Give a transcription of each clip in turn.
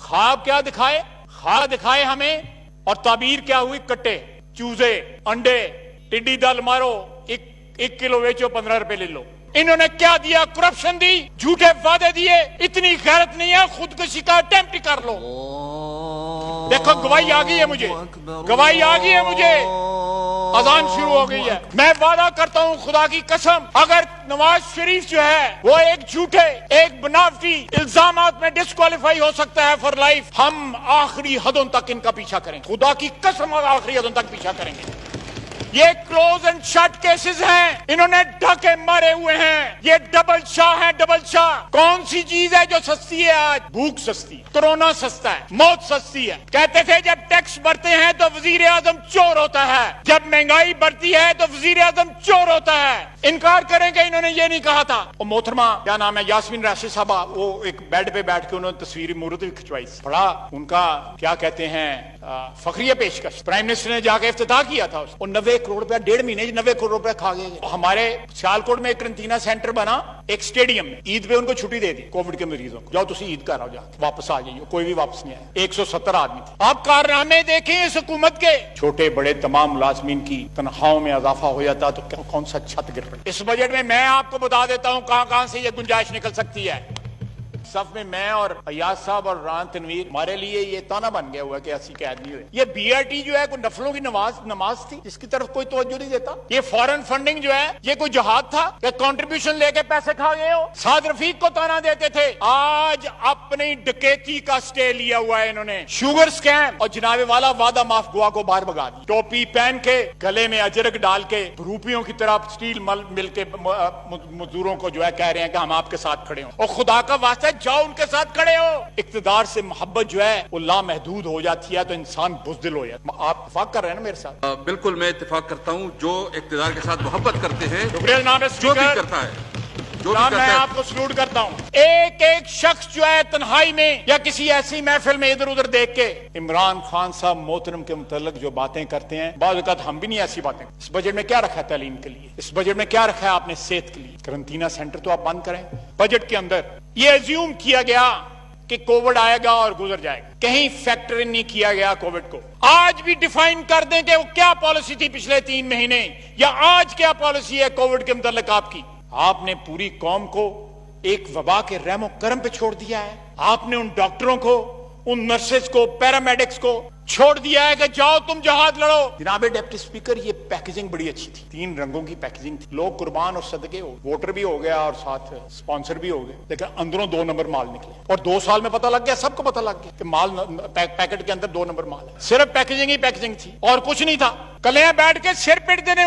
خواب क्या दिखाए, खाब दिखाए हमें और ताबीर क्या हुई, कट्टे, चूजे, अंडे, टिड्डी दल मारो, एक किलो बेचो 15 रुपए ले लो। इन्होंने क्या दिया, करप्शन दी, झूठे वादे दिए। इतनी गैरत नहीं है, खुदकुशी का अटेम्प्ट कर लो। देखो गवाही आ गई है मुझे, गवाही आ गई है मुझे, अजान शुरू हो गई है। मैं वादा करता हूं खुदा की कसम, अगर नवाज शरीफ जो है वो एक झूठे, एक बनावटी इल्जामात में डिस्क्वालीफाई हो सकता है फॉर लाइफ, हम आखिरी हदों तक इनका पीछा करेंगे। खुदा की कसम आखिरी हदों तक पीछा करेंगे। ये क्लोज एंड शट केसेस हैं, इन्होंने ढके मारे हुए हैं। ये डबल शाह है, डबल शाह। कौन सी चीज है जो सस्ती है आज? भूख सस्ती, कोरोना सस्ता है, मौत सस्ती है। कहते थे जब टैक्स बढ़ते हैं तो वजीर आजम चोर होता है, जब महंगाई बढ़ती है तो वजीर आजम चोर होता है। इनकार करेंगे, इन्होंने ये नहीं कहा था। वो मोहतरमा क्या नाम है, यास्मीन राशिद साहबा, वो एक बेड पे बैठ के उन्होंने तस्वीर मूर्त भी खिंचवाई। बड़ा उनका क्या कहते हैं फखरिया पेशकश, प्राइम मिनिस्टर ने जाके इफ्तिताह किया था उसको। 90 करोड़ रुपया 1.5 महीने 90 करोड़ रुपया खा गए। हमारे सियालकोट में एक करंटीना सेंटर बना, एक स्टेडियम में, ईद पे उनको छुट्टी दे दी कोविड के मरीजों को, जाओ तुम ईद कर आओ, जाके वापस आ जाइए। कोई भी वापस नहीं आया, 170 आदमी थे। आप कारनामे देखें इस हुकूमत के, छोटे बड़े तमाम मुलाजमीन की तनख्वाहों में इजाफा हो जाता तो कौन सा छत गिर पड़ी। इस बजट में मैं आपको बता देता हूं कहां से ये गुंजाइश निकल सकती है। सफ में मैं और अयाज साहब और रान तनवीर, हमारे लिए ये ताना बन गया हुआ कि ऐसी कैद नहीं हुई। ये बीआरटी जो है कोई नफलों की नमाज थी जिसकी तरफ कोई तवज्जो नहीं देता। ये फॉरेन फंडिंग जो है ये कोई जहाद था कि कंट्रीब्यूशन लेके पैसे खा गए हो। साद रफीक को ताना देते थे, आज अपनी डकैती का स्टे लिया हुआ है इन्होंने। शुगर स्कैम और जनाबे वाला वादा माफ गुआ को बाहर भगा दी। टोपी पहन के, गले में अजरक डाल के, रूपियों की तरह स्टील मिल के मजदूरों को जो है कह रहे हैं कि हम आपके साथ खड़े हो। और खुदा का वास्ता जाओ उनके साथ खड़े हो। इक्तदार से मोहब्बत जो है वो लामहदूद हो जाती है तो इंसान बुज़दिल हो जाता है। आप इत्तेफाक कर रहे हैं ना मेरे साथ? बिल्कुल मैं इत्तेफाक करता हूँ। जो इक्तदार के साथ मोहब्बत करते हैं, शुक्रिया जनाब जो भी करता है, जो भी करता मैं है, आपको सलूट करता हूँ। एक एक शख्स जो है तन्हाई में या किसी ऐसी महफिल में इधर उधर देख के इमरान खान साहब मोहतरम के मुतल्लिक जो बातें करते हैं, बाज़ औक़ात हम भी नहीं ऐसी बातें। इस बजट में क्या रखा है तालीम के लिए? इस बजट में क्या रखा है आपने सेहत के लिए? करंटीना सेंटर तो आप बंद करें। बजट के अंदर ये अज्यूम किया गया कि कोविड आएगा और गुजर जाएगा, कहीं फैक्टर इन नहीं किया गया कोविड को। आज भी डिफाइन कर दें कि वो क्या पॉलिसी थी पिछले 3 महीने, या आज क्या पॉलिसी है कोविड के मुतल्लिक आपकी। आपने पूरी कौम को एक वबा के रहमो करम पे छोड़ दिया है। आपने उन डॉक्टरों को, उन नर्सेज को, पैरामेडिक्स को छोड़ दिया है कि जाओ तुम जहाज लड़ो। जनाबे डिप्टी स्पीकर, ये पैकेजिंग बड़ी अच्छी थी, 3 रंगों की पैकेजिंग थी। लोग कुर्बान और सदके हो, वोटर भी हो गया और साथ स्पॉन्सर भी हो गए, लेकिन अंदरों 2 नंबर माल निकले। और 2 साल में पता लग गया, सबको पता लग गया कि माल पैकेट के अंदर 2 नंबर माल है। सिर्फ पैकेजिंग ही पैकेजिंग थी और कुछ नहीं था। कलियां बैठ के सिर पीट देने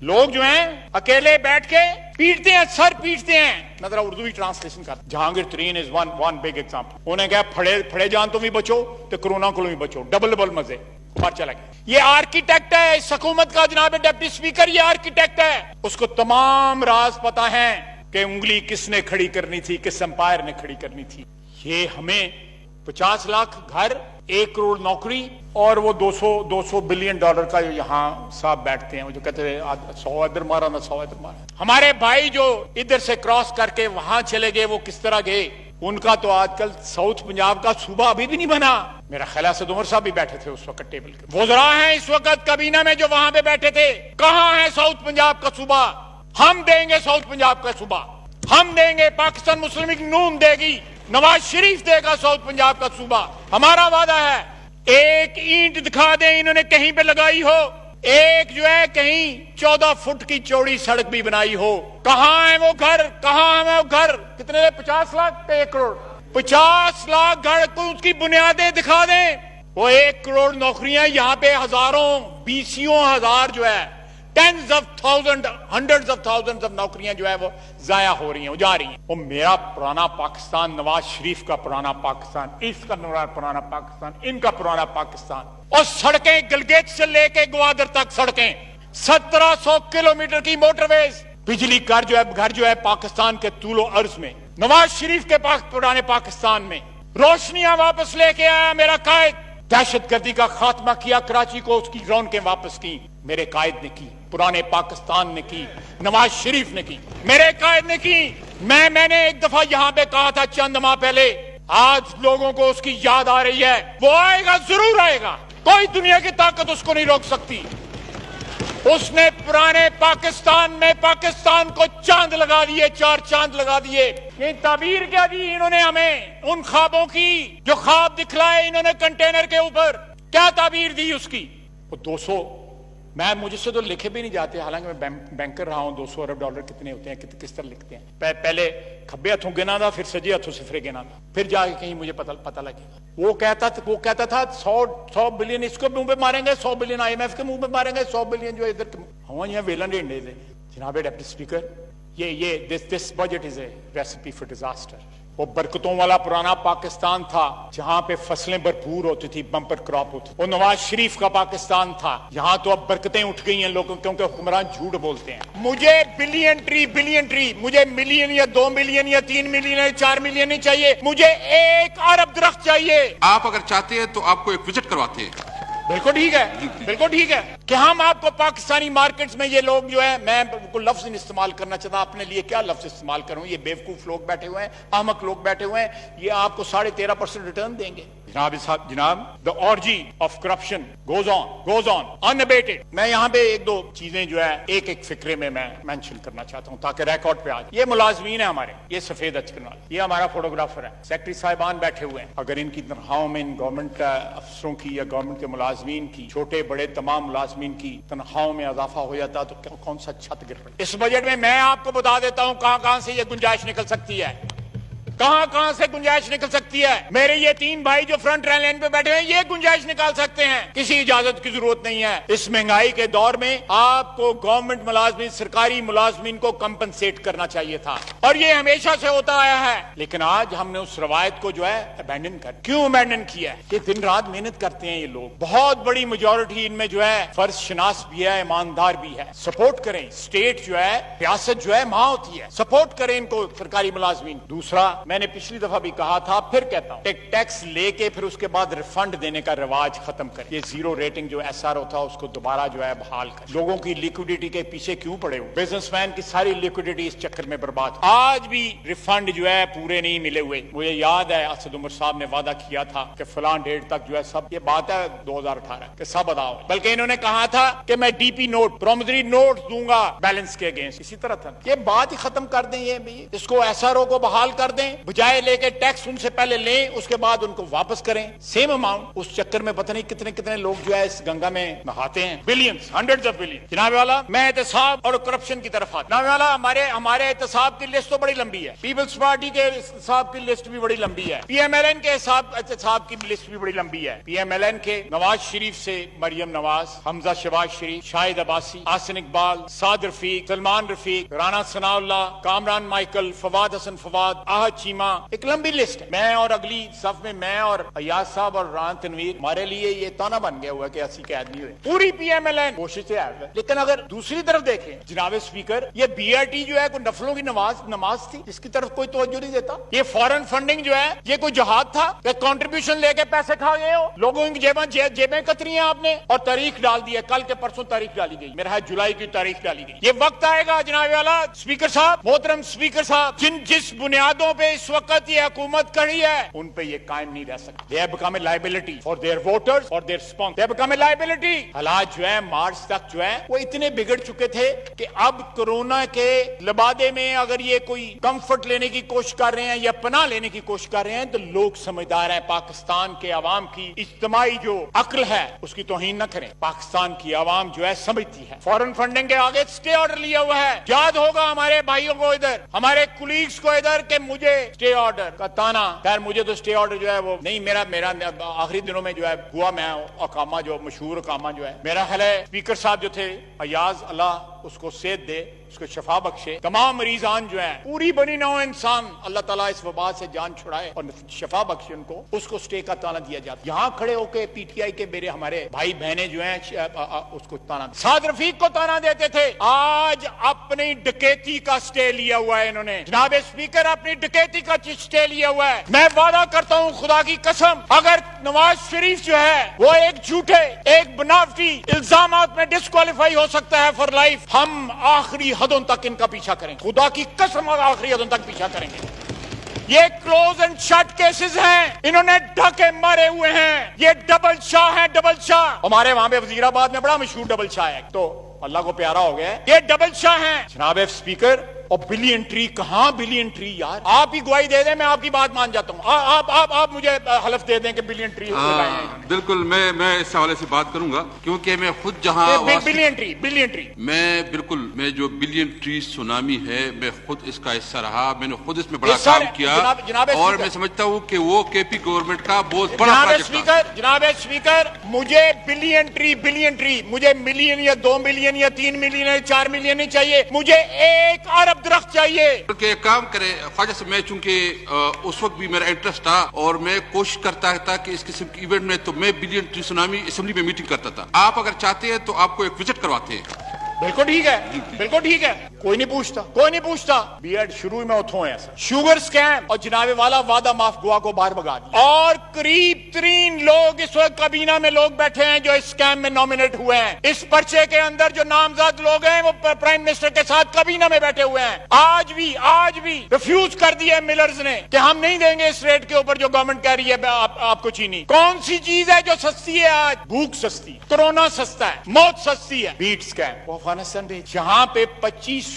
लोग जो हैं अकेले बैठ के पीटते हैं, सर पीटते हैं। मैं जरा उर्दू ही ट्रांसलेशन कर। जहांगीर तरीन इज वन बिग एग्जांपल। उन्हें कहा फड़े जान तो भी बचो तो कोरोना को भी बचो, डबल मजे बाहर चला गया। ये आर्किटेक्ट है इस हुकूमत का जनाब डिप्टी स्पीकर, ये आर्किटेक्ट है। उसको तमाम राज पता है कि उंगली किसने खड़ी करनी थी, किस एम्पायर ने खड़ी करनी थी। ये हमें 50 लाख घर, 1 करोड़ नौकरी और वो 200 बिलियन डॉलर का जो यहाँ साहब बैठते हैं, वो जो कहते हैं 100 इधर मारा ना 100 इधर मारा। हमारे भाई जो इधर से क्रॉस करके वहां चले गए, वो किस तरह गए? उनका तो आजकल साउथ पंजाब का सूबा अभी भी नहीं बना। मेरा ख्याल है उमर साहब भी बैठे थे उस वक्त टेबल के। वज़रा हैं इस वक्त काबीना में जो वहां पे बैठे थे। कहां है साउथ पंजाब का सूबा? हम देंगे साउथ पंजाब का सूबा, हम देंगे। पाकिस्तान मुस्लिम लीग नून देगी, नवाज शरीफ देगा साउथ पंजाब का सूबा। हमारा वादा है, एक ईंट दिखा दें इन्होंने कहीं पे लगाई हो, एक जो है कहीं 14 फुट की चौड़ी सड़क भी बनाई हो। कहां है वो घर? कहां है वो घर? कितने? 50 लाख पे 1 करोड़? 50 लाख घर को उसकी बुनियादें दिखा दें। वो 1 करोड़ नौकरियां यहाँ पे हजारों, बीसियों हजार जो है, tens of thousand, hundreds of thousands of नौकरियां जो है वो जाया हो रही हैं, जा रही हैं। वो मेरा पुराना पाकिस्तान, नवाज शरीफ का पुराना पाकिस्तान, इसका पुराना पाकिस्तान, इनका पुराना पाकिस्तान। और सड़कें गिलगित से लेके ग्वादर तक सड़कें, 1700 किलोमीटर की मोटरवेज, बिजली घर जो है पाकिस्तान के तूलो अर्ज में, नवाज शरीफ के पास पुराने पाकिस्तान में। रोशनियां वापस लेके आया मेरा कायद, दहशतगर्दी का खात्मा किया, कराची को उसकी रौनकें वापस की मेरे कायद ने की, पुराने पाकिस्तान ने की, नवाज शरीफ ने की, मेरे कायद ने की। मैंने एक दफा यहां पे कहा था चंद माह पहले آج لوگوں کو اس کی یاد آ رہی ہے. وہ آئے گا, ضرور آئے گا. کوئی دنیا کی طاقت اس کو نہیں روک سکتی. اس نے پرانے پاکستان میں پاکستان کو چاند لگا دیے, 4 چاند لگا دیے. یہ تعبیر کیا دی انہوں نے ہمیں ان خوابوں کی, جو خواب دکھلائے انہوں نے کنٹینر کے اوپر, کیا تعبیر دی اس کی. وہ 200, مجھ سے تو لکھے بھی نہیں جاتے, حالانکہ میں بینکر رہا ہوں. 200 ارب ڈالر کتنے ہوتے ہیں, کس طرح لکھتے ہیں. پہلے کھبے ہاتھوں گنا تھا, پھر سجے ہاتھوں صفرے گنا تھا, پھر جا کے کہیں مجھے پتہ لگے گا. وہ کہتا تھا 100 بلین اس کو منہ پہ ماریں گے, 100 بلین IMF کے منہ پہ ماریں گے, 100 بلین جو ادھر ہوا یہاں ویلن ڈنڈے تھے. جناب deputy speaker, this budget is a recipe for disaster. وہ برکتوں والا پرانا پاکستان تھا جہاں پہ فصلیں بھرپور ہوتی تھی, بمپر کراپ ہوتی. وہ نواز شریف کا پاکستان تھا. یہاں تو اب برکتیں اٹھ گئی ہیں لوگوں, کیونکہ حکمران جھوٹ بولتے ہیں. مجھے بلین ٹری, مجھے ملین یا 2 ملین یا 3 ملین یا 4 ملین نہیں چاہیے, مجھے 1 ارب درخت چاہیے. آپ اگر چاہتے ہیں تو آپ کو ایک وزٹ کرواتے ہیں. بالکل ٹھیک ہے, بالکل ٹھیک ہے کہ ہم آپ کو پاکستانی مارکیٹس میں, یہ لوگ جو ہے, میں کوئی لفظ نہیں استعمال کرنا چاہتا, اپنے لیے کیا لفظ استعمال کروں. یہ بیوقوف لوگ بیٹھے ہوئے ہیں, احمق لوگ بیٹھے ہوئے ہیں, یہ آپ کو 13.5% ریٹرن دیں گے. جناب the orgy of corruption goes on unabated. میں یہاں پہ 1-2 چیزیں جو ہے ایک فکرے میں مینشن کرنا چاہتا ہوں تاکہ ریکارڈ پہ آ جائے. یہ ملازمین ہیں ہمارے, یہ سفید اچکن والے, یہ ہمارا فوٹوگرافر ہے. سیکٹری صاحبان بیٹھے ہوئے ہیں. اگر ان کی تنخواہوں میں, ان گورنمنٹ افسروں کی یا گورنمنٹ کے ملازمین کی, چھوٹے بڑے تمام ملازمین کی تنخواہوں میں اضافہ ہو جاتا تو کون سا چھت گر پڑے. اس بجٹ میں آپ کو بتا دیتا ہوں کہاں سے یہ گنجائش نکل سکتی ہے, کہاں سے گنجائش نکل سکتی ہے. میرے یہ 3 بھائی جو فرنٹ لائن پہ بیٹھے ہیں, یہ گنجائش نکال سکتے ہیں. کسی اجازت کی ضرورت نہیں ہے. اس مہنگائی کے دور میں آپ کو گورنمنٹ ملازمین, سرکاری ملازمین کو کمپنسیٹ کرنا چاہیے تھا, اور یہ ہمیشہ سے ہوتا آیا ہے. لیکن آج ہم نے اس روایت کو جو ہے ابینڈن کیوں ابینڈن کیا ہے؟ کہ دن رات محنت کرتے ہیں یہ لوگ. بہت بڑی میجورٹی ان میں جو ہے فرض شناس بھی ہے, ایماندار بھی ہے. سپورٹ کریں. اسٹیٹ جو ہے, ریاست جو ہے ماں ہوتی ہے, سپورٹ کریں ان کو سرکاری ملازمین. دوسرا, میں نے پچھلی دفعہ بھی کہا تھا, پھر کہتا ہوں, ٹیکس لے کے پھر اس کے بعد ریفنڈ دینے کا رواج ختم کر. یہ 0 ریٹنگ جو SR ہوتا ہے اس کو دوبارہ جو ہے بحال کر. لوگوں کی لیکوڈیٹی کے پیچھے کیوں پڑے ہو؟ بزنس مین کی ساری لیکوڈیٹی اس چکر میں برباد. آج بھی ریفنڈ جو ہے پورے نہیں ملے ہوئے. مجھے یاد ہے اسد عمر صاحب نے وعدہ کیا تھا کہ فلاں ڈیٹ تک جو ہے سب, یہ بات ہے 2018 کہ سب ادا ہو, بلکہ انہوں نے کہا تھا کہ میں DP نوٹ, پرومزری نوٹ دوں گا بیلنس کے اگینسٹ. اسی طرح تھا. یہ بات ہی ختم کر دیں. یہ اس کو SRO کو بحال کر دیں, بجائے لے کے ٹیکس ان سے پہلے لیں, اس کے بعد ان کو واپس کریں سیم اماؤنٹ. اس چکر میں پتہ نہیں کتنے لوگ جو ہے اس گنگا میں نہاتے ہیں. Billions, hundreds of billion. جناب والا, میں احتساب اور کرپشن کی طرف آتا. جناب والا, ہمارے احتساب کی لسٹ تو بڑی لمبی ہے. پیپلز پارٹی کے احتساب کی لسٹ بھی بڑی لمبی ہے. PMLN کے احتساب کی لسٹ بھی بڑی لمبی ہے. PMLN کے نواز شریف سے مریم نواز, حمزہ شہباز شریف, شاہد عباسی, آسن اقبال, سعد رفیق, سلمان رفیق, رانا ثناء اللہ, کامران مائیکل, فواد حسن فواد, آہد چیمہ, ایک لمبی لسٹ ہے. میں اور اگلی صف میں میں اور ایاز صاحب اور ران تنویر, ہمارے لیے یہ تانا بن گیا ہوا کہ ایسی قید نہیں ہوئے. پوری PMLN کوشش سے ہے. لیکن اگر دوسری طرف دیکھیں جناب اسپیکر, یہ BRT جو ہے کوئی نفلوں کی نماز تھی جس کی طرف کوئی توجہ نہیں دیتا. یہ فورن فنڈنگ جو ہے یہ کوئی جہاد تھا کہ کنٹریبیوشن لے کے پیسے کھا گئے ہو, لوگوں کی جیبیں کتری ہیں آپ نے, اور تاریخ ڈال دی ہے. کل کے پرسوں تاریخ ڈالی گئی, میرا ہے جولائی کی تاریخ ڈالی گئی. یہ وقت آئے گا جناب والا اسپیکر صاحب, محترم اسپیکر صاحب, جس بنیادوں پہ اس وقت یہ حکومت کڑی ہے ان پہ یہ قائم نہیں رہ سکتے. They have become a liability for their voters, for their sponsors. They have become a liability. حالات جو ہے مارچ تک جو ہے وہ اتنے بگڑ چکے تھے کہ اب کورونا کے لبادے میں اگر یہ کوئی کمفرٹ لینے کی کوشش کر رہے ہیں یا پناہ لینے کی کوشش کر رہے ہیں تو لوگ سمجھدار ہیں. پاکستان کے عوام کی اجتماعی جو عقل ہے اس کی توہین نہ کریں. پاکستان کی عوام جو ہے سمجھتی ہے. فورن فنڈنگ کے آگے اسٹے آرڈر لیا ہوا ہے. یاد ہوگا ہمارے بھائیوں کو ادھر, ہمارے کولیگز کو ادھر, کہ مجھے اسٹے آرڈر کا تانا. خیر مجھے تو اسٹے آرڈر جو ہے وہ نہیں, میرا آخری دنوں میں جو ہے ہوا, میں اقامہ جو مشہور اقامہ جو ہے, میرا خیال ہے اسپیکر صاحب جو تھے ایاز, اللہ اس کو صحت دے, اس کو شفا بخشے. تمام مریضان جو ہیں, پوری بنی نوع انسان, اللہ تعالیٰ اس وبا سے جان چھڑائے اور شفا بخشے ان کو. اس کو اسٹے کا تانا دیا جاتا. یہاں کھڑے ہو کے PTI کے میرے ہمارے بھائی بہنیں جو ہیں اس کو تانا, سعد رفیق کو تانا دیتے تھے. آج اپنی ڈکیتی کا اسٹے لیا ہوا ہے انہوں نے. جناب اسپیکر, اپنی ڈکیتی کا اسٹے لیا ہوا ہے. میں وعدہ کرتا ہوں خدا کی قسم, اگر نواز شریف جو ہے وہ ایک جھوٹے, ایک بناوٹی الزامات میں ڈسکوالیفائی ہو سکتا ہے فار لائف, ہم آخری حدوں تک ان کا پیچھا کریں. خدا کی قسم آخری حدوں تک پیچھا کریں گے. یہ کلوز اینڈ شٹ کیسز ہیں, انہوں نے ڈھکے مارے ہوئے ہیں, یہ ڈبل شاہ ہیں, ڈبل شاہ. ہمارے وہاں پہ وزیر آباد میں بڑا مشہور ڈبل شاہ ہے, تو اللہ کو پیارا ہو گیا ہے, یہ ڈبل شاہ ہیں جناب اسپیکر. اور بلین ٹری, کہاں بلین ٹری یار؟ آپ ہی گواہی دے دیں, میں آپ کی بات مان جاتا ہوں. آپ مجھے حلف دے دیں کہ بلین ٹری لگائے ہیں. بالکل میں اس حوالے سے بات کروں گا, کیونکہ میں خود جہاں بلین ٹری میں جو بلین ٹری سونامی ہے, میں خود اس کا حصہ رہا, میں نے خود اس میں بڑا کام کیا, اور میں سمجھتا ہوں کہ وہ کے پی گورنمنٹ کا بہت بڑا پروجیکٹ تھا. جناب اسپیکر, مجھے بلین ٹری مجھے ملین یا 2 ملین یا 3 ملین یا 4 ملین نہیں چاہیے, مجھے 1 ارب درخت چاہیے. کہ ایک کام کرے خواجہ سے, میں چونکہ اس وقت بھی میرا انٹرسٹ تھا اور میں کوشش کرتا تھا کہ اس قسم کی ایونٹ میں, تو میں بلین ٹری سونامی اسمبلی میں میٹنگ کرتا تھا. آپ اگر چاہتے ہیں تو آپ کو ایک وزٹ کرواتے ہیں. بالکل ٹھیک ہے, بالکل ٹھیک ہے, کوئی نہیں پوچھتا. بی ایڈ شروع میں اتھوں ہیں سر, شوگر سکیم اور جناب والا وعدہ معاف گوا کو باہر بگا دیا, اور قریب ترین لوگ اس وقت کابینہ میں لوگ بیٹھے ہیں جو اس سکیم میں نامینیٹ ہوئے ہیں. اس پرچے کے اندر جو نامزد لوگ ہیں وہ پرائم منسٹر کے ساتھ کابینہ میں بیٹھے ہوئے ہیں. آج بھی ریفیوز کر دیا ملرز نے کہ ہم نہیں دیں گے اس ریٹ کے اوپر جو گورنمنٹ کہہ رہی ہے آپ کو چینی. کون سی چیز ہے جو سستی ہے آج؟ بھوک سستی, کرونا سستا ہے, موت سستی ہے. بیٹ سکیم افغانستان میں جہاں پہ 25%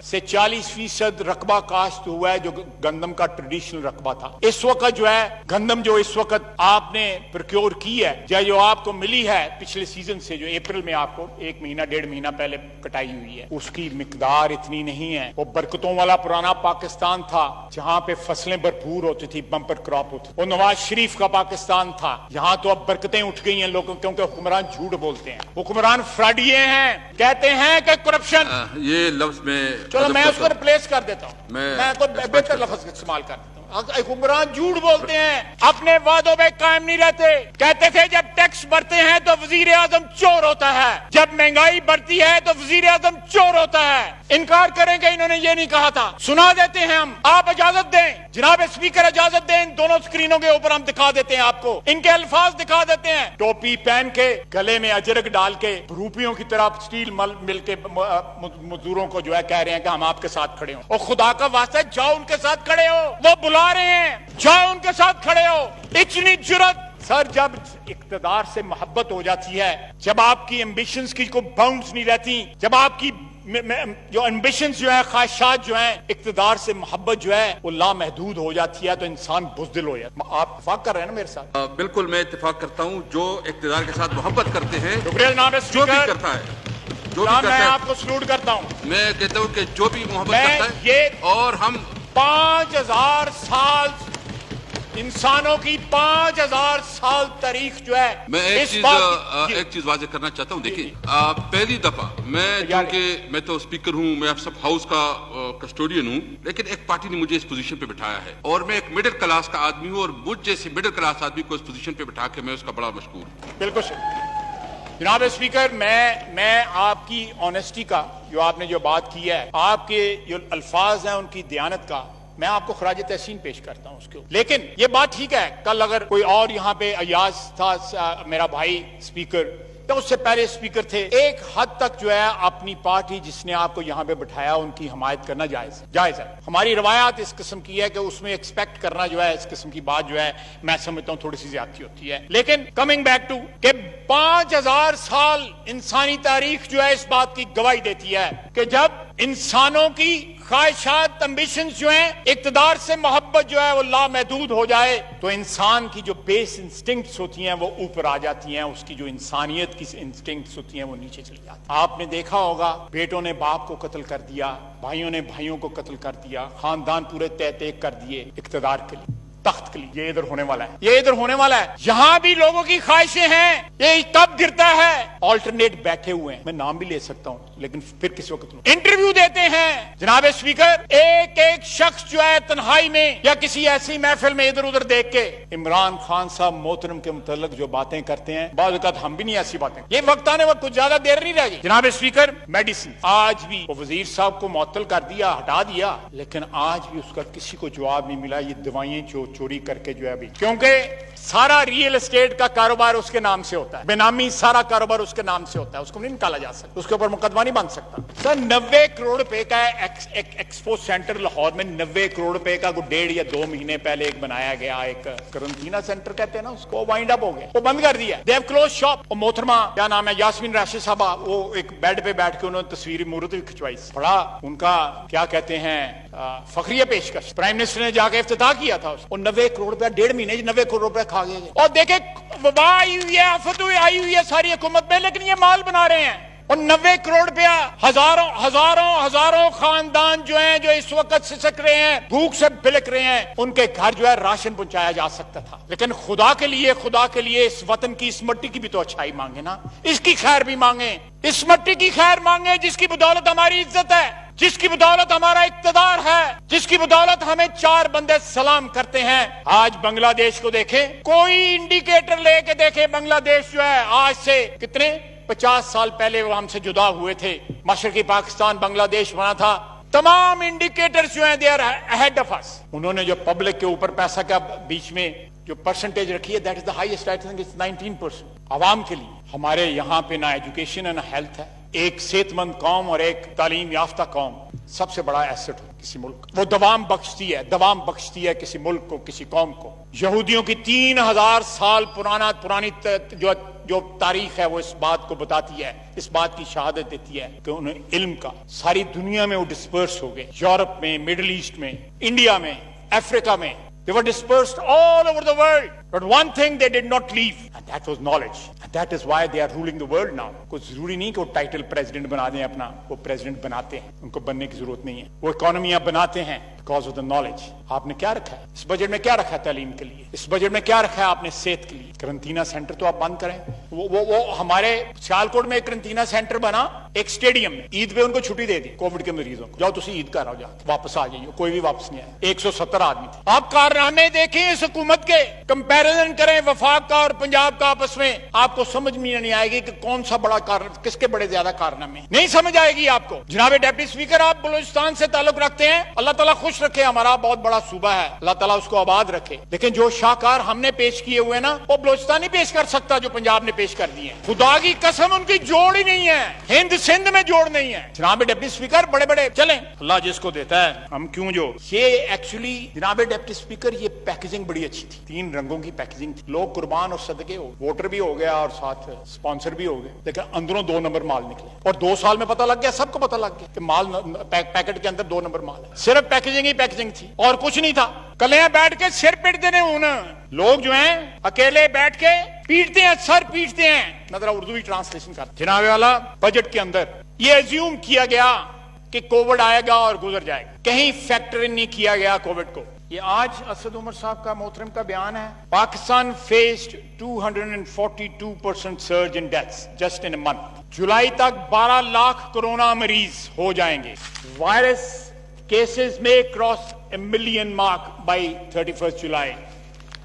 سے 40% رقبہ کاشت ہوا ہے, جو گندم کا ٹریڈیشنل رقبہ تھا. اس وقت جو ہے گندم جو اس وقت آپ نے پروکیور کی ہے, یا جو آپ کو ملی ہے پچھلے سیزن سے, جو اپریل میں آپ کو 1 مہینہ 1.5 مہینہ پہلے کٹائی ہوئی ہے, اس کی مقدار اتنی نہیں ہے. وہ برکتوں والا پرانا پاکستان تھا جہاں پہ فصلیں بھرپور ہوتی تھی, بمپر کراپ ہوتی. وہ نواز شریف کا پاکستان تھا, یہاں تو اب برکتیں اٹھ گئی ہیں لوگوں, کیونکہ حکمران جھوٹ بولتے ہیں, حکمران فراڈیے ہیں, کہتے ہیں کہ کرپشن. یہ لفظ میں چلو میں اس کو ریپلیس کر دیتا ہوں, میں کوئی بہتر لفظ استعمال کرتا ہوں. حکمران جھوٹ بولتے ہیں, اپنے وعدوں پہ قائم نہیں رہتے. کہتے تھے جب ٹیکس بڑھتے ہیں تو وزیر اعظم چور ہوتا ہے, جب مہنگائی بڑھتی ہے تو وزیر اعظم چور ہوتا ہے. انکار کریں کہ انہوں نے یہ نہیں کہا تھا. سنا دیتے ہیں ہم, آپ اجازت دیں جناب اسپیکر, اجازت دیں, ان دونوں سکرینوں کے اوپر ہم دکھا دیتے ہیں آپ کو, ان کے الفاظ دکھا دیتے ہیں. ٹوپی پہن کے, گلے میں اجرک ڈال کے, روپیوں کی طرح اسٹیل مل کے مزدوروں کو جو ہے کہہ رہے ہیں کہ ہم آپ کے ساتھ کھڑے ہوں. اور خدا کا واسطہ جاؤ ان کے ساتھ کھڑے ہو, وہ بلا رہے ہیں, جاؤ ان کے ساتھ کھڑے ہو. اتنی جرات سر, جب اقتدار سے محبت ہو جاتی ہے, جب آپ کی ایمبیشنز کی کوئی باؤنڈز نہیں رہتی, جب آپ کی جو ایمبیشنز جو ہیں, خواہشات جو ہیں, اقتدار سے محبت جو ہے وہ لامحدود ہو جاتی ہے, تو انسان بزدل ہو جاتا ہے. آپ اتفاق کر رہے ہیں نا میرے ساتھ؟ بالکل میں اتفاق کرتا ہوں. جو اقتدار کے ساتھ محبت کرتے ہیں, شکریہ جناب جو بھی اسپیکر, کرتا ہے, میں آپ کو سلوٹ کرتا ہوں. میں کہتا ہوں کہ جو بھی محبت کرتا ہے, یہ اور ہم 5000 سال انسانوں کی 5000 سال تاریخ جو ہے, میں ایک چیز واضح کرنا چاہتا ہوں. دیکھیں, پہلی دفعہ میں تو اسپیکر ہوں, میں سب ہاؤس کا کسٹوڈین ہوں, لیکن ایک پارٹی نے مجھے اس پوزیشن پہ بٹھایا ہے, اور میں ایک مڈل کلاس کا آدمی ہوں, اور مجھ جیسے مڈل کلاس آدمی کو اس پوزیشن پہ بٹھا کے میں اس کا بڑا مشکور ہوں. بالکل جناب اسپیکر, میں آپ کی آنیسٹی کا, جو آپ نے جو بات کی ہے, آپ کے جو الفاظ ہیں ان کی دیانت کا, میں آپ کو خراج تحسین پیش کرتا ہوں اس کے. لیکن یہ بات ٹھیک ہے, کل اگر کوئی اور یہاں پہ ایاز تھا میرا بھائی اسپیکر, تو اس سے پہلے اسپیکر تھے, ایک حد تک جو ہے اپنی پارٹی جس نے آپ کو یہاں پہ بٹھایا ان کی حمایت کرنا جائز ہے. ہماری روایات اس قسم کی ہے کہ اس میں ایکسپیکٹ کرنا جو ہے اس قسم کی بات جو ہے میں سمجھتا ہوں تھوڑی سی زیادتی ہوتی ہے. لیکن کمنگ بیک ٹو کہ 5000 سال انسانی تاریخ جو ہے اس بات کی گواہی دیتی ہے کہ جب انسانوں کی خواہشات, ایمبیشنز جو ہیں, اقتدار سے محبت جو ہے وہ لامحدود ہو جائے, تو انسان کی جو بیس انسٹنکٹس ہوتی ہیں وہ اوپر آ جاتی ہیں, اس کی جو انسانیت کی انسٹنکٹس ہوتی ہیں وہ نیچے چلی جاتی ہیں. آپ نے دیکھا ہوگا, بیٹوں نے باپ کو قتل کر دیا, بھائیوں نے بھائیوں کو قتل کر دیا, خاندان پورے تہہ کر دیے اقتدار کے لیے, تخت کے لیے. یہ ادھر ہونے والا ہے, یہ ادھر ہونے والا ہے. یہاں بھی لوگوں کی خواہشیں ہیں, یہ کب گرتا ہے. آلٹرنیٹ بیٹھے ہوئے ہیں, میں نام بھی لے سکتا ہوں لیکن پھر کس وقت انٹرویو دیتے ہیں. جناب اسپیکر, ایک شخص جو ہے تنہائی میں یا کسی ایسی محفل میں ادھر ادھر دیکھ کے عمران خان صاحب محترم کے متعلق جو باتیں کرتے ہیں, بعض اوقات ہم بھی نہیں ایسی باتیں. یہ وقت آنے وقت کچھ زیادہ دیر نہیں رہ گئی. جناب اسپیکر, میڈیسن آج بھی وہ وزیر صاحب کو معطل کر دیا, ہٹا دیا, لیکن آج بھی اس کا کسی کو جواب نہیں ملا. یہ دوائیں جو चोरी करके जो है अभी, क्योंकि सारा रियल एस्टेट का कारोबार उसके नाम से होता है, बेनामी सारा कारोबार उसके नाम से होता है, उसको नहीं निकाला जा सकता, उसके ऊपर मुकदमा नहीं बन सकता। सर 90 करोड़ रुपए का एक एक्सपो सेंटर लाहौर में 90 करोड़ रुपए का 1.5 या 2 महीने पहले एक बनाया गया एक करंटीना सेंटर कहते हैं ना उसको, वाइंड अप हो गया, वो बंद कर दिया, दे हैव क्लोज शॉप। और मोहतरमा क्या नाम है यास्मीन राशिद साहबा, वो एक बेड पे बैठ के उन्होंने तस्वीर मूर्त भी खिंचवाई, बड़ा उनका क्या कहते हैं फखरिया पेशकश, प्राइम मिनिस्टर ने जाके इफ्तिताह किया था उसको। 90 करोड़ रुपया 1.5 महीने 90 करोड़ रुपया खा गए। और देखे वबा आई हुई है, आफत आई हुई है सारी हुकूमत में, लेकिन ये माल बना रहे हैं। और 90 करोड़ रुपया हजारों खानदान जो हैं, जो इस वक्त सिसक रहे हैं, भूख से बिलक रहे हैं, उनके घर जो है राशन पहुंचाया जा सकता था। लेकिन खुदा के लिए इस वतन की, इस मिट्टी की भी तो अच्छाई मांगे ना, इसकी खैर भी मांगे, इस मिट्टी की खैर मांगे जिसकी बदौलत हमारी इज्जत है, जिसकी बदौलत हमारा इक्तदार है, जिसकी बदौलत हमें 4 बंदे सलाम करते हैं। आज बांग्लादेश को देखें, कोई इंडिकेटर लेके देखें, बांग्लादेश जो है आज से कितने 50 साल पहले वो हमसे जुदा हुए थे, मशरकी पाकिस्तान बांग्लादेश बना था, तमाम इंडिकेटर्स जो हैं they are ahead of us. उन्होंने जो पब्लिक के ऊपर पैसा का बीच में जो परसेंटेज रखी है, that is the highest, I think it's 19%। आवाम के लिए हमारे यहाँ पे ना एजुकेशन है ना हेल्थ है। एक सेहतमंद कौम और एक तालीम याफ्ता कौम सबसे बड़ा एसेट हो किसी मुल्क, वो दवाम बख्शती है किसी मुल्क को, किसी कौम को। यहूदियों की 3000 साल पुरानी जो तारीख है वो इस बात को बताती है, इस बात की शहादत देती है कि उन्हें इल्म का सारी दुनिया में वो डिस्पर्स हो गए, यूरोप में, मिडिल ईस्ट में, इंडिया में, अफ्रीका में, they were dispersed all over the world, but one thing they did not leave, and that was knowledge, and that is why they are ruling the world now। कोई जरूरी नहीं कि वो title president बना दें अपना, वो प्रेसिडेंट बनाते हैं, उनको बनने की जरूरत नहीं है, वो इकोनॉमियां बनाते हैं बिकॉज ऑफ द नॉलेज। आपने क्या रखा है इस बजट में, क्या रखा है तालीम के लिए, इस बजट में क्या रखा है आपने सेहत के लिए? करंटीना सेंटर तो आप बंद करें। वो हमारे सियालकोट में एक करंटीना सेंटर बना, एक स्टेडियम में, ईद पे उनको छुट्टी दे दी कोविड के मरीजों को, जाओ तुम ईद कर आओ, जाओ वापस आ जाइए, कोई भी वापस नहीं आया। 170 आदमी थे। आप कारनामे देखें इस हुकूमत के, कंपैरिजन करें वफाक का और पंजाब का आपस में, आपको समझ में नहीं आएगी कि कौन सा बड़ा किसके बड़े ज्यादा कारनामे, नहीं समझ आएगी आपको। जनाब डिप्टी स्पीकर, आप बलूचिस्तान से ताल्लुक रखते हैं, अल्लाह ताला खुश रखे, हमारा बहुत बड़ा सूबा है, अल्लाह ताला उसको आबाद रखे, लेकिन जो शाहकार हमने पेश किए हुए ना, वो बलूचिस्तान नहीं पेश कर सकता जो पंजाब ने पेश कर दिए। खुदा की कसम उनकी जोड़ ही नहीं है, हिंद सिंध में जोड़ नहीं है। जनाब डिप्टी स्पीकर, बड़े बड़े चलें, अल्लाह जिसको देता है हम क्यों जो। ये एक्चुअली जनाब डिप्टी स्पीकर, ये पैकेजिंग बड़ी अच्छी थी, 3 रंगों की पैकेजिंग थी, लोग कुर्बान और सदके हो, वोटर भी हो गया और साथ स्पॉन्सर भी हो गए, लेकिन अंदरों 2 नंबर माल निकले। और 2 साल में पता लग गया, सबको पता लग गया कि माल पैकेट के अंदर 2 नंबर माल है। सिर्फ पैकेजिंग ही पैकेजिंग थी और कुछ नहीं था। कल यहाँ बैठ के सिर पीट देने लोग जो हैं अकेले बैठ के पीटते हैं, सर पीटते हैं। मैं जरा उर्दू ही ट्रांसलेशन कर। जनाब वाला, बजट के अंदर ये अज्यूम किया गया कि कोविड आएगा और गुजर जाएगा, कहीं फैक्टर नहीं किया गया कोविड को। ये आज असद उमर साहब का मोहतरम का बयान है। Pakistan faced 242% surge in deaths just in a month. जुलाई तक 12 लाख कोरोना मरीज हो जाएंगे। वायरस केसेस में cross a million mark by 31st July।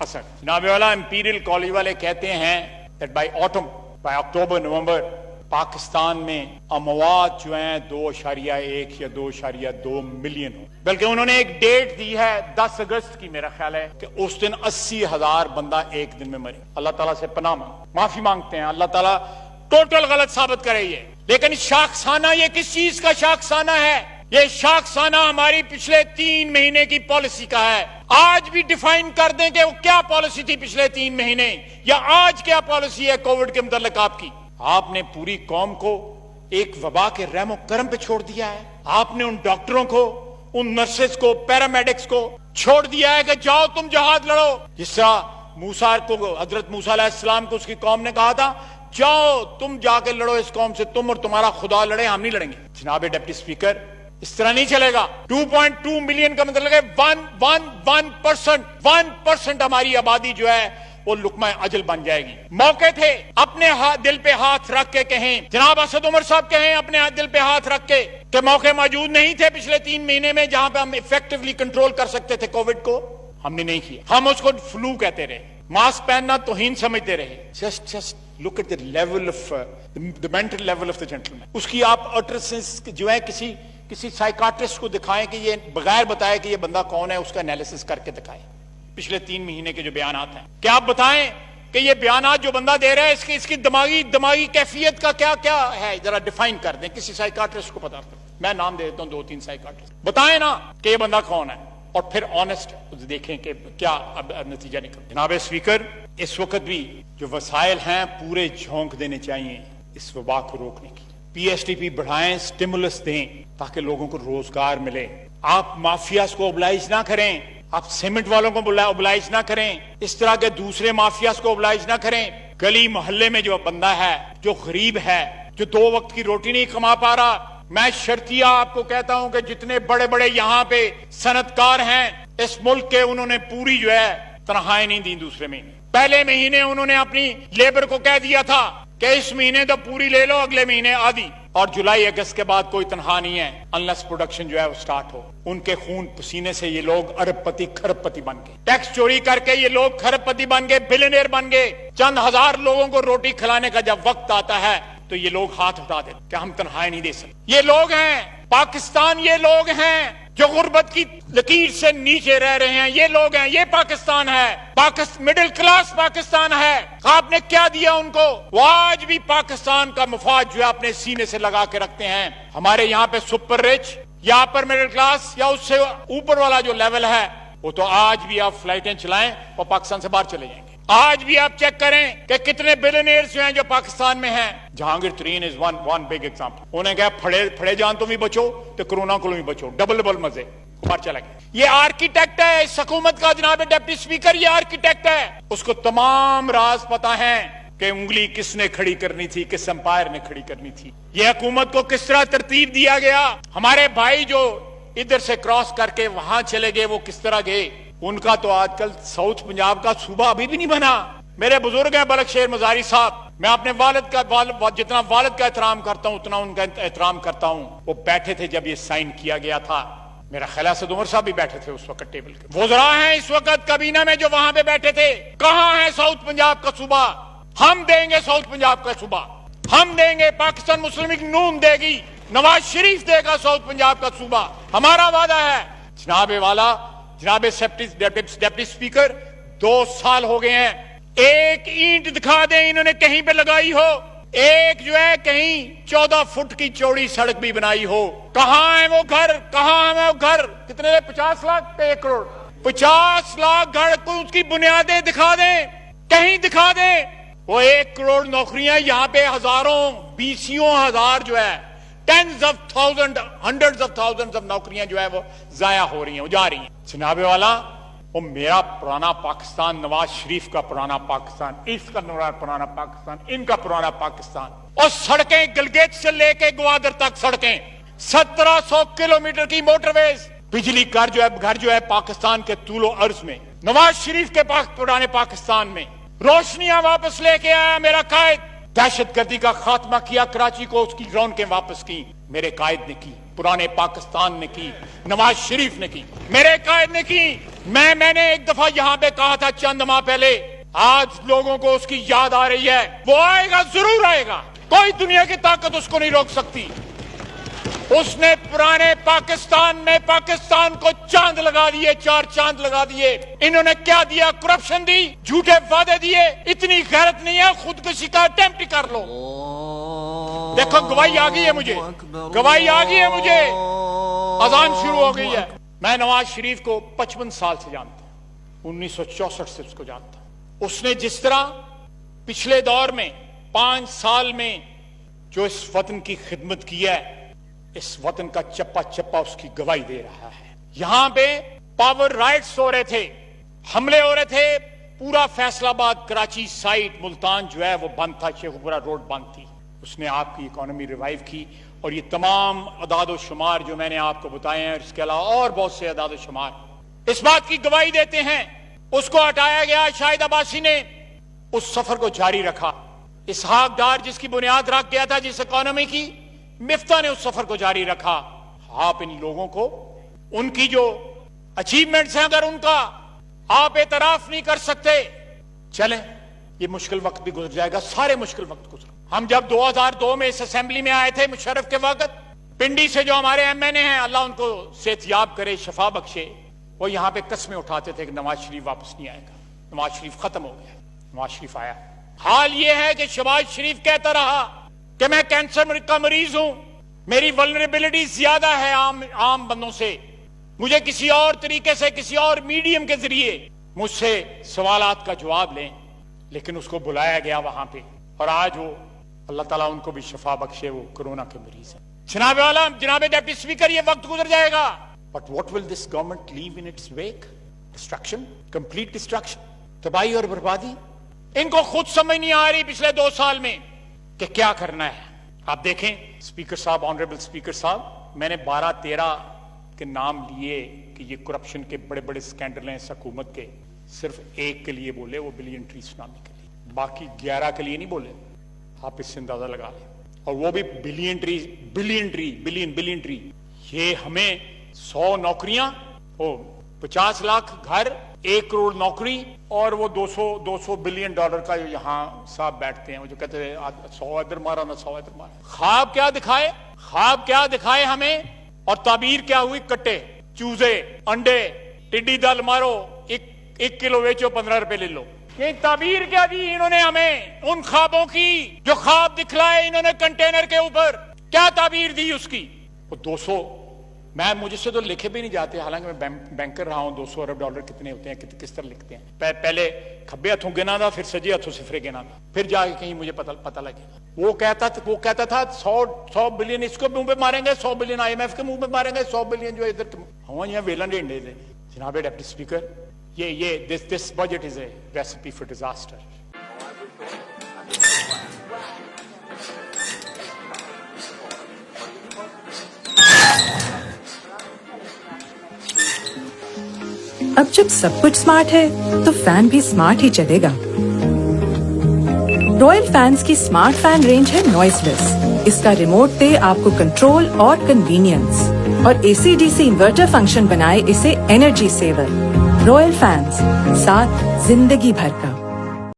असर जनाब वाला, इंपीरियल कॉलेज वाले कहते हैं that by autumn, by October, November, Pakistan में अमवात जो हैं 2.1 या 2.2 मिलियन हो। बल्कि उन्होंने एक डेट दी है 10 अगस्त की, मेरा ख्याल है कि उस दिन 80,000 बंदा एक दिन में मरे। अल्लाह ताला से पनाह माफी मांगते हैं, अल्लाह ताला टोटल गलत साबित करे ये। लेकिन शाखसाना, ये किस चीज का शाखसाना है? ये शाखसाना हमारी पिछले 3 महीने की पॉलिसी का है। आज भी डिफाइन कर दें कि वो क्या पॉलिसी थी पिछले 3 महीने, या आज क्या पॉलिसी है कोविड के मुताल्लिक आपकी। आपने पूरी कौम को एक वबा के रहमो करम पे छोड़ दिया है। आपने उन डॉक्टरों को, उन नर्सेस को, पैरामेडिक्स को छोड़ दिया है कि जाओ तुम जहाद लड़ो। जिस तरह मूसा को, हजरत मूसा अलैहिस्सलाम को उसकी कौम ने कहा था, जाओ तुम जाके लड़ो इस कौम से, तुम और तुम्हारा खुदा लड़े, हम नहीं लड़ेंगे। जनाब डिप्टी स्पीकर, इस तरह नहीं चलेगा। 2.2 मिलियन का मतलब है 1% हमारी आबादी जो है वो लुकमा अजल बन जाएगी। मौके थे अपने दिल पे हाथ रख के कहें, जनाब असद उमर साहब कहें अपने दिल पे हाथ रख के कि मौके मौजूद नहीं थे पिछले 3 महीने में जहां पे हम इफेक्टिवली कंट्रोल कर सकते थे कोविड को। हमने नहीं किया, हम उसको फ्लू कहते रहे, मास्क पहनना तौहीन समझते रहे। Just look at the level of the mental level of the gentleman. उसकी आप अटरेंसेस जो है किसी साइकाट्रिस्ट को दिखाएं कि ये बगैर बताए कि ये बंदा कौन है, उसका एनालिसिस करके दिखाएं। पिछले 3 महीने के जो बयानात हैं, क्या आप बताएं कि ये बयानात जो बंदा दे रहा है इसकी दिमागी कैफियत का क्या क्या है, जरा डिफाइन कर दें, किसी साइकाट्रिस्ट को पता कर। मैं नाम दे देता हूं 2-3 साइकाट्रिस्ट, बताएं ना कि ये बंदा कौन है, और फिर ऑनेस्ट देखें कि क्या अब नतीजा निकल। जनाब स्पीकर, इस वक्त भी जो वसाइल हैं पूरे झोंक देने चाहिए इस वबा को रोकने की। पीएसटीपी बढ़ाएं, स्टिमुलस दें ताकि लोगों को रोजगार मिले। आप माफियाज को ओबलाइज ना करें, आप सीमेंट वालों को ओबलाइज ना करें, इस तरह के दूसरे माफियाज को ओबलाइज ना करें। गली मोहल्ले में जो बंदा है, जो गरीब है, जो 2 वक्त की रोटी नहीं कमा पा रहा, मैं शर्तिया आपको कहता हूं कि जितने बड़े बड़े यहां पे सनतकार हैं इस मुल्क के, उन्होंने पूरी जो है तनख्वाहें नहीं दी दूसरे महीने। पहले महीने उन्होंने अपनी लेबर को कह दिया था कि इस महीने तो पूरी ले लो, अगले महीने आधी, और जुलाई अगस्त के बाद कोई तनख्वाह नहीं है अनलेस प्रोडक्शन जो है वो स्टार्ट हो। उनके खून पसीने से ये लोग अरबपति खरबपति बन गए, टैक्स चोरी करके ये लोग खरबपति बन गए, बिलियनियर बन गए। चंद हजार लोगों को रोटी खिलाने का जब वक्त आता है तो ये लोग हाथ उठा देते कि हम तनख्वाहें नहीं दे सकते। ये लोग हैं पाकिस्तान, ये लोग हैं जो गुर्बत की लकीर से नीचे रह रहे हैं, ये लोग हैं, ये पाकिस्तान है, मिडिल क्लास पाकिस्तान है। आपने क्या दिया उनको? वो आज भी पाकिस्तान का मफाद जो है अपने सीने से लगा के रखते हैं। हमारे यहाँ पे सुपर रिच या अपर मिडिल क्लास या उससे ऊपर वाला जो लेवल है, वो तो आज भी आप फ्लाइटें चलाएं और पाकिस्तान से बाहर चले जाएंगे। आज भी आप चेक करें कि कितने बिलियनियर्स जो हैं जो पाकिस्तान में हैं। जहांगीर तरीन इज वन बिग एग्जांपल। उन्हें कहा फड़े जान तो भी बचो तो कोरोना को भी बचो, डबल मजे, बाहर चला गया। ये आर्किटेक्ट है इस हुकूमत का, जनाब डिप्टी स्पीकर, ये आर्किटेक्ट है। उसको तमाम राज पता है कि उंगली किसने खड़ी करनी थी, किस एम्पायर ने खड़ी करनी थी, ये हुकूमत को किस तरह तरतीब दिया गया। हमारे भाई जो इधर से क्रॉस करके वहां चले गए, वो किस तरह गए, उनका तो आजकल साउथ पंजाब का सूबा अभी भी नहीं बना। मेरे बुजुर्ग हैं बलकशेर मजारी साहब, मैं अपने जितना वालिद का एहतराम करता हूं उतना उनका एहतराम करता हूं। वो बैठे थे जब ये साइन किया गया था, मेरा ख्याल है असद उमर साहब भी बैठे थे उस वक्त टेबल पे। वज़रा हैं इस वक्त काबीना में जो वहां पे बैठे थे। कहां है साउथ पंजाब का सूबा? हम देंगे साउथ पंजाब का सूबा, हम देंगे। पाकिस्तान मुस्लिम लीग नून देगी, नवाज शरीफ देगा साउथ पंजाब का सूबा, हमारा वादा है। जनाब डिप्टी स्पीकर, 2 साल हो गए हैं, एक ईंट दिखा दें इन्होंने कहीं पे लगाई हो, एक जो है कहीं 14 फुट की चौड़ी सड़क भी बनाई हो। कहां है वो घर? कहां है वो घर? कितने? 50 लाख पे 1 करोड़, 50 लाख घर को उसकी बुनियादें दिखा दें, कहीं दिखा दें। वो 1 करोड़ नौकरियां यहाँ पे हजारों, बीसियों हजार जो है, tens of thousand, hundreds of thousands of नौकरियां जो है वो जाया हो रही हैं, वो जा रही हैं। जनाबे वाला, वो मेरा पुराना पाकिस्तान, नवाज शरीफ का पुराना पाकिस्तान, इसका पुराना पाकिस्तान, इनका पुराना पाकिस्तान, और सड़कें गिलगित से लेके ग्वादर तक सड़कें, 1700 किलोमीटर की मोटरवेज, बिजली घर जो है पाकिस्तान के तूलो अर्ज में, नवाज शरीफ के पुराने पाकिस्तान में। रोशनियां वापस लेके आया मेरा कायद, दहशतगर्दी का खात्मा किया, कराची को उसकी रौनकें वापस की, मेरे कायद ने की, पुराने पाकिस्तान ने की, नवाज शरीफ ने की, मेरे कायद ने की। मैंने एक दफा यहां पे कहा था चंद माह पहले, आज लोगों को उसकी याद आ रही है। वो आएगा, जरूर आएगा, कोई दुनिया की ताकत उसको नहीं रोक सकती। उसने पुराने पाकिस्तान में पाकिस्तान को चांद लगा दिए, 4 चांद लगा दिए। इन्होंने क्या दिया? करप्शन दी, झूठे वादे दिए। इतनी गैरत नहीं है, खुदकुशी का अटेम्प्ट कर लो। देखो गवाही आ गई है मुझे, गवाही आ गई है मुझे, अजान शुरू हो गई है। मैं नवाज शरीफ को 55 साल से जानता हूं, 1964 से उसको जानता हूं। उसने जिस तरह पिछले दौर में 5 साल में जो इस वतन की खिदमत की है, इस वतन का चप्पा चप्पा उसकी गवाही दे रहा है। यहां पे पावर राइट्स हो रहे थे, हमले हो रहे थे, पूरा फैसलाबाद कराची साइड मुल्तान जो है वो बंद था, शेखुपुरा रोड बंद थी। उसने आपकी इकोनॉमी रिवाइव की, और ये तमाम अदाद शुमार जो मैंने आपको बताए हैं, इसके अलावा और बहुत से अदाद शुमार इस बात की गवाही देते हैं। उसको हटाया गया, शाहिद अब्बासी ने उस सफर को जारी रखा। इसहाक डार जिसकी बुनियाद रख गया था जिस इकोनॉमी की, मिफ्ता ने उस सफर को जारी रखा। आप इन लोगों को उनकी जो अचीवमेंट्स हैं अगर उनका आप एतराफ नहीं कर सकते, चलें, ये मुश्किल वक्त भी गुजर जाएगा, सारे मुश्किल वक्त गुजर। हम जब 2002 में इस असेंबली में आए थे मुशर्रफ के वक्त, पिंडी से जो हमारे एमएनए हैं, अल्लाह उनको सेहतयाब करे, शफा बख्शे, وہ یہاں پہ قسمیں اٹھاتے تھے کہ نواز شریف واپس نہیں آئے گا, نواز شریف ختم ہو گیا. نواز شریف آیا. حال یہ ہے کہ شہباز شریف کہتا رہا کہ میں کینسر کا مریض ہوں, میری ولنریبلٹی زیادہ ہے عام بندوں سے, مجھے کسی اور طریقے سے, کسی اور میڈیم کے ذریعے مجھ سے سوالات کا جواب لیں. لیکن اس کو بلایا گیا وہاں پہ, اور آج وہ اللہ تعالیٰ ان کو بھی شفا بخشے, وہ کورونا کے مریض ہیں. جناب ڈپٹی اسپیکر, یہ وقت گزر جائے گا. But what will this government leave in its wake? Destruction, complete destruction, تباہی اور بربادی. ان کو خود سمجھ نہیں آ رہی پچھلے 2 سال میں کہ کیا کرنا ہے. آپ دیکھیں اسپیکر صاحب, آنریبل اسپیکر صاحب, میں نے 12-13 کے نام لیے کہ یہ کرپشن کے بڑے بڑے سکینڈل ہیں اس حکومت کے, صرف ایک کے لیے بولے, وہ بلین ٹری سونامی کے لیے, باقی 11 کے لیے نہیں بولے. آپ اس سے اندازہ لگا لیں. اور وہ بھی بلین ٹری. یہ ہمیں 100 نوکریاں, 50 لاکھ گھر, 1 کروڑ نوکری, اور وہ 200 بلین ڈالر کا جو یہاں صاحب بیٹھتے ہیں, وہ جو کہتے ہیں 100 ادھر مارا نہ 100 ادھر مارا. خواب کیا دکھائے ہمیں, اور تعبیر کیا ہوئی؟ کٹے, چوزے, انڈے, ٹڈی دل مارو, 1 کلو بیچو 15 روپے لے لو. یہ تعبیر کیا دی انہوں نے ہمیں ان خوابوں کی جو خواب دکھلائے انہوں نے کنٹینر کے اوپر؟ کیا تعبیر دی اس کی؟ وہ 200, مجھے سے تو لکھے بھی نہیں جاتے, حالانکہ میں بینکر رہا ہوں. 200 ارب ڈالر کتنے ہوتے ہیں, کس طرح لکھتے ہیں؟ پہلے کھبے ہاتھوں گنا تھا, پھر سجے ہاتھوں صفرے گنا تھا, پھر جا کے کہیں مجھے پتہ لگے گا. وہ کہتا تھا 100 بلین اس کو منہ پہ ماریں گے, 100 بلین IMF کے منہ پہ ماریں گے, 100 بلین جو ادھر یہاں ویلن ڈنڈے تھے. جناب deputy speaker, this budget is a recipe for disaster. اب جب سب کچھ سمارٹ ہے تو فین بھی سمارٹ ہی چلے گا. رائل فینز کی سمارٹ فین رینج ہے نوائز لیس. اس کا ریموٹ دے آپ کو کنٹرول اور کنوینئنس, اور AC/DC انورٹر فنکشن بنائے اسے انرجی سیور. رائل فینز, ساتھ زندگی بھر کا.